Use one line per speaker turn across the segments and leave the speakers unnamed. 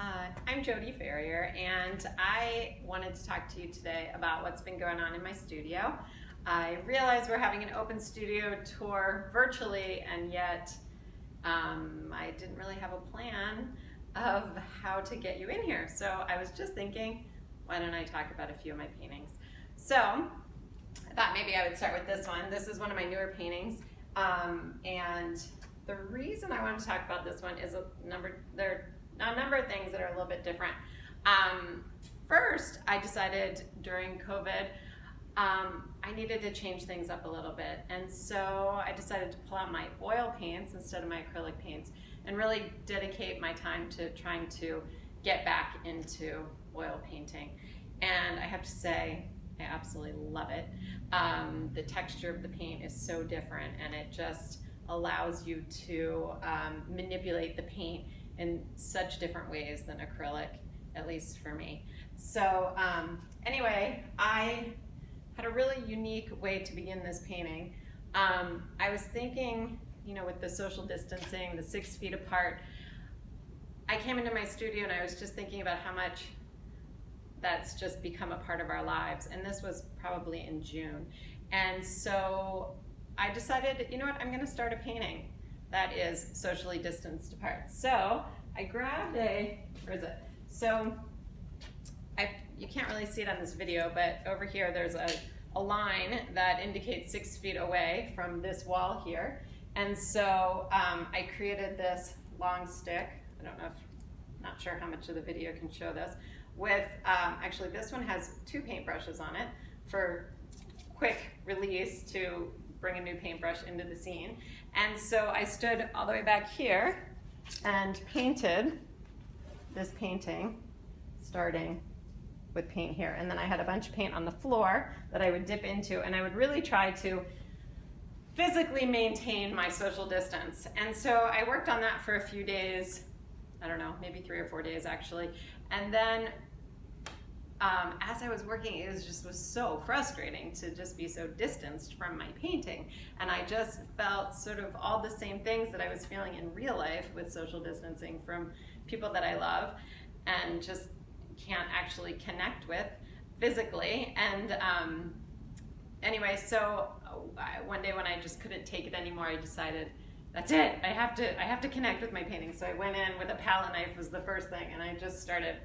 I'm Jodi Ferrier, and I wanted to talk to you today about what's been going on in my studio. I realize we're having an open studio tour virtually, and yet I didn't really have a plan of how to get you in here. So I was just thinking, why don't I talk about a few of my paintings? So I thought maybe I would start with this one. This is one of my newer paintings, and the reason I want to talk about this one is there are a number of things that are a little bit different. First, I decided during COVID I needed to change things up a little bit, and so I decided to pull out my oil paints instead of my acrylic paints and really dedicate my time to trying to get back into oil painting. And I have to say, I absolutely love it. The texture of the paint is so different, and it just allows you to manipulate the paint in such different ways than acrylic, at least for me. So anyway, I had a really unique way to begin this painting. I was thinking, with the social distancing, the 6 feet apart, I came into my studio and I was just thinking about how much that's just become a part of our lives. And this was probably in June. And so I decided, I'm gonna start a painting that is socially distanced apart. So I grabbed where is it? So you can't really see it on this video, but over here there's a line that indicates 6 feet away from this wall here. And so I created this long stick. Not sure how much of the video can show this, with, actually this one has 2 paintbrushes on it for quick release to bring a new paintbrush into the scene. And so I stood all the way back here and painted this painting, starting with paint here. And then I had a bunch of paint on the floor that I would dip into, and I would really try to physically maintain my social distance. And so I worked on that for a few days, I don't know, maybe 3 or 4 days actually. And then as I was working, it was so frustrating to just be so distanced from my painting. And I just felt sort of all the same things that I was feeling in real life with social distancing from people that I love and just can't actually connect with physically. And anyway, so one day when I just couldn't take it anymore, I decided, that's it, I have to connect with my painting. So I went in with a palette knife was the first thing, and I just started,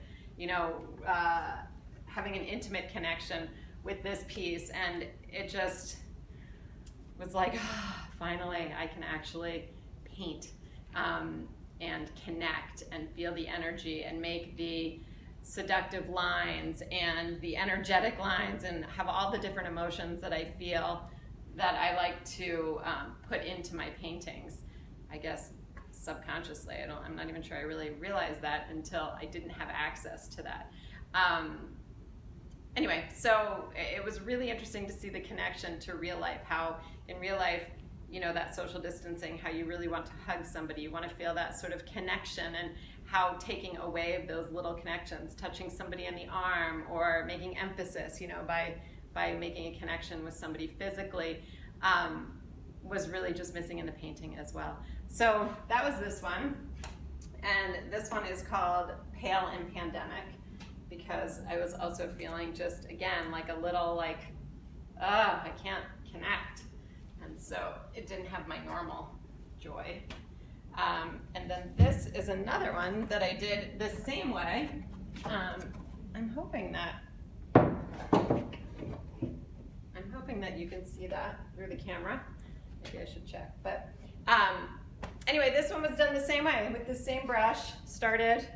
having an intimate connection with this piece, and it just was like, finally I can actually paint and connect and feel the energy and make the seductive lines and the energetic lines and have all the different emotions that I feel that I like to put into my paintings. I guess subconsciously, I'm not even sure I really realized that until I didn't have access to that. Anyway, so it was really interesting to see the connection to real life, how in real life, that social distancing, how you really want to hug somebody, you want to feel that sort of connection, and how taking away of those little connections, touching somebody in the arm or making emphasis, by making a connection with somebody physically, was really just missing in the painting as well. So that was this one, and this one is called Pale in Pandemic, because I was also feeling just, again, like a little I can't connect. And so it didn't have my normal joy. And then this is another one that I did the same way. I'm hoping that you can see that through the camera. Maybe I should check. But anyway, this one was done the same way with the same brush. Started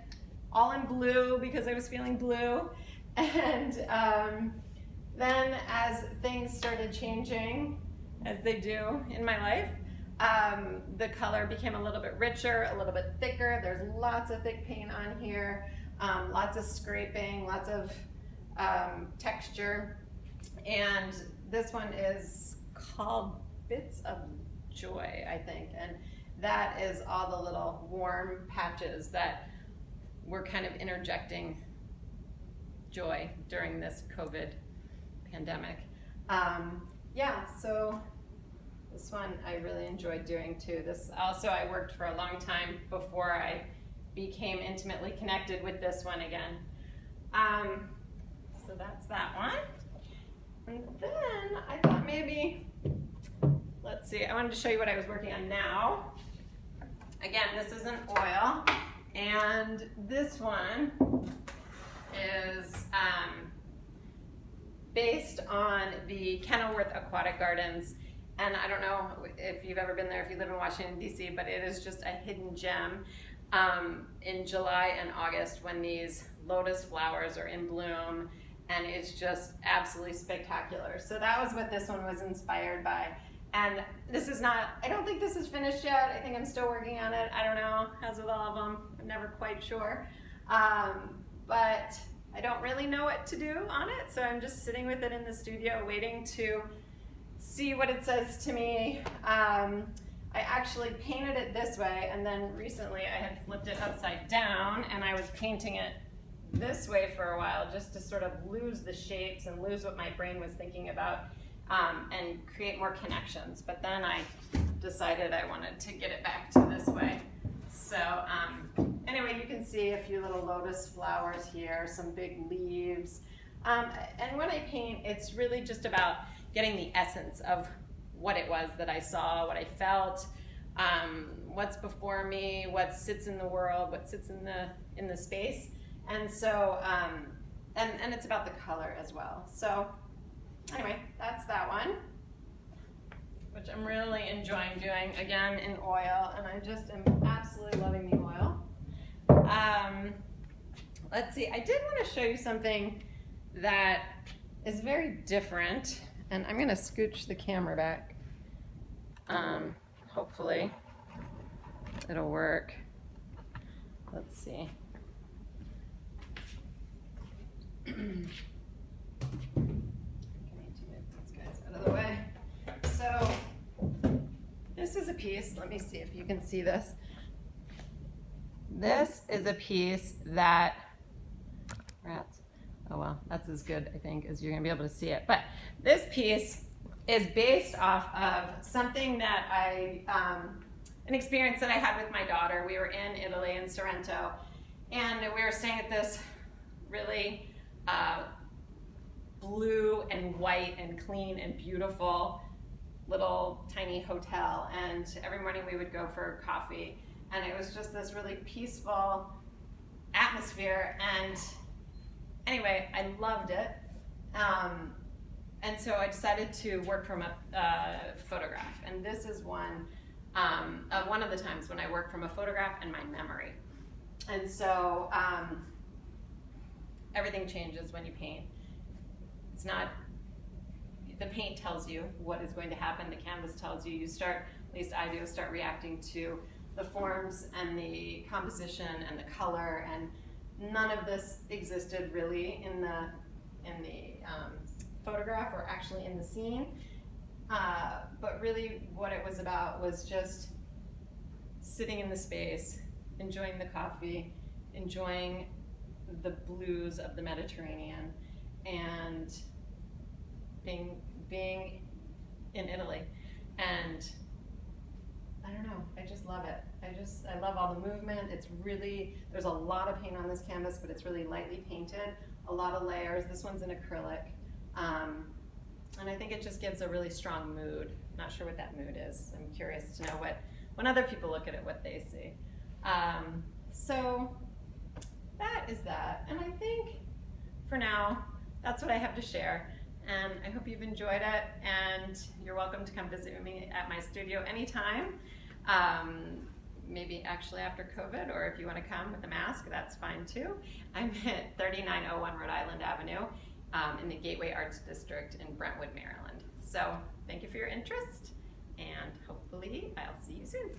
all in blue because I was feeling blue. And then as things started changing, as they do in my life, the color became a little bit richer, a little bit thicker. There's lots of thick paint on here, lots of scraping, lots of texture. And this one is called Bits of Joy, I think. And that is all the little warm patches that we're kind of interjecting joy during this COVID pandemic. Yeah, so this one I really enjoyed doing too. This also, I worked for a long time before I became intimately connected with this one again. So that's that one. And then I thought maybe, let's see, I wanted to show you what I was working on now. Again, this is an oil, and this one is based on the Kenilworth Aquatic Gardens. And I don't know if you've ever been there, if you live in Washington, D.C., but it is just a hidden gem in July and August when these lotus flowers are in bloom, and it's just absolutely spectacular. So that was what this one was inspired by. And this is not, I don't think this is finished yet. I think I'm still working on it. I don't know, as with all of them, I'm never quite sure. But I don't really know what to do on it, so I'm just sitting with it in the studio waiting to see what it says to me. I actually painted it this way, and then recently I had flipped it upside down, and I was painting it this way for a while just to sort of lose the shapes and lose what my brain was thinking about, and create more connections. But then I decided I wanted to get it back to this way. So anyway, you can see a few little lotus flowers here, some big leaves. And when I paint, it's really just about getting the essence of what it was that I saw, what I felt, what's before me, what sits in the world, what sits in the space. And so, and it's about the color as well. So anyway, that's that one, which I'm really enjoying doing, again, in oil, and I just am absolutely loving the oil. Let's see, I did want to show you something that is very different, and I'm going to scooch the camera back. Hopefully it'll work. Let's see. I need to move these guys out of the way. So this is a piece, let me see if you can see this. This is a piece that, rats, oh well, that's as good, I think, as you're gonna be able to see it. But this piece is based off of something that an experience that I had with my daughter. We were in Italy, in Sorrento, and we were staying at this really blue and white and clean and beautiful little tiny hotel, and every morning we would go for coffee, and it was just this really peaceful atmosphere. And anyway, I loved it, and so I decided to work from a photograph, and this is one of the times when I work from a photograph and my memory. And so everything changes when you paint. It's not, the paint tells you what is going to happen, the canvas tells you. You start, at least I do, start reacting to the forms and the composition and the color, and none of this existed really in the photograph or actually in the scene. But really what it was about was just sitting in the space, enjoying the coffee, enjoying the blues of the Mediterranean, and being in Italy. And I don't know, I just love it. I love all the movement. It's really, there's a lot of paint on this canvas, but it's really lightly painted, a lot of layers. This one's in acrylic. And I think it just gives a really strong mood. Not sure what that mood is. I'm curious to know when other people look at it, what they see. So that is that. And I think for now, that's what I have to share. And I hope you've enjoyed it, and you're welcome to come visit me at my studio anytime. Maybe actually after COVID, or if you want to come with a mask, that's fine too. I'm at 3901 Rhode Island Avenue in the Gateway Arts District in Brentwood, Maryland. So thank you for your interest, and hopefully I'll see you soon.